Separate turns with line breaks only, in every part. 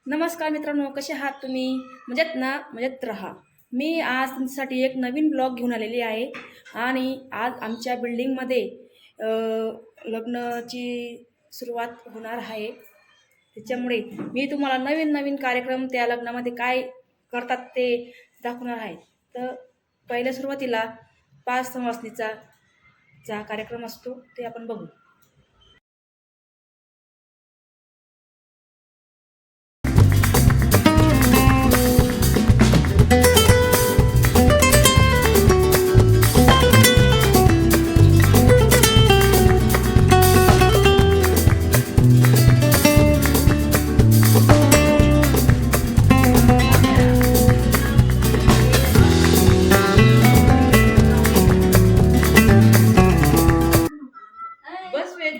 नमस्कार मित्रांनो, कसे आहात तुम्ही? मजेत ना? मजेत राहा. मी आज तुमच्यासाठी एक नवीन ब्लॉग घेऊन आलेली आहे आणि आज आमच्या बिल्डिंगमध्ये लग्नाची सुरुवात होणार आहे. त्याच्यामुळे मी तुम्हाला नवीन नवीन कार्यक्रम त्या लग्नामध्ये काय करतात ते दाखवणार आहे. तर पहिल्या सुरुवातीला 5 सवासणीचा कार्यक्रम असतो, ते आपण बघू.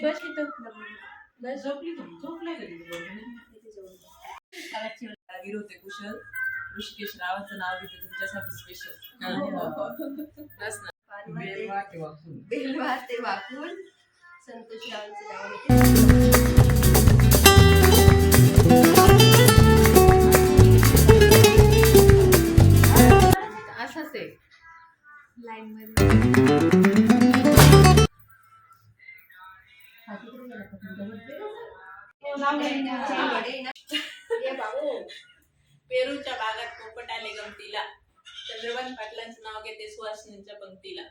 बस इथं. बस झोपलाय
रागीर होते कुशल. ऋषिकेश रावांचं नाव घेते तुमच्यासाठी स्पेशल.
बेलवार ते वाकून संतोष रावांचं नाव घेते. असंच आहे लाईन मध्ये.
पेरूच्या बागात पोपट आले गमतीला. चंद्रकांत पाटलांचं नाव घेते सुहासिनींच्या पंक्तीला.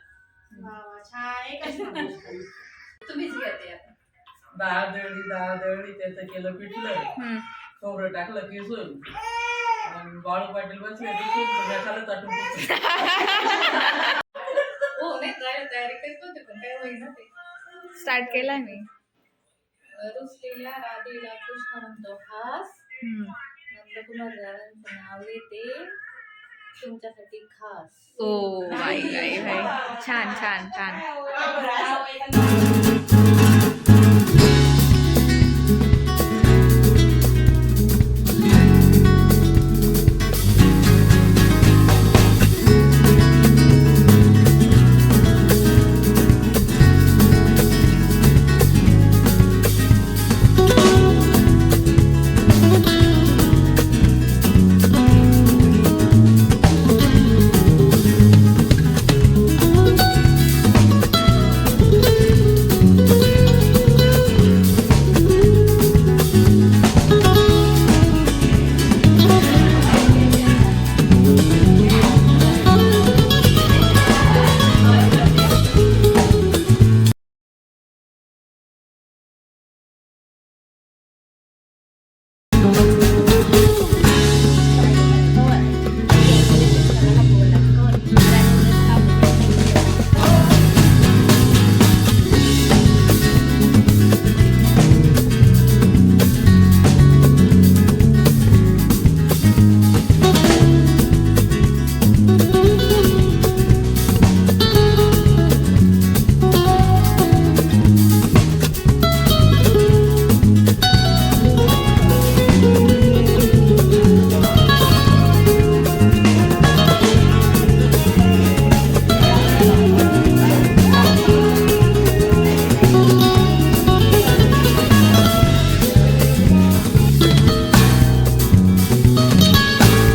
तुम्हीच घेते आता.
दळली त्याचं केलं पिठलं. खोबरं टाकलं किसून. बाळू पाटील बसले
हो नाही तयारी करत होते पण काय होईना ते.
स्टार्ट केलाय मी.
रुसलेल्या राधेला कृष्ण म्हणतो खास. नंदकुमार रावांचं नाव घेते तुमच्यासाठी खास.
ओ भाई भाई भाई, छान छान छान.
छान.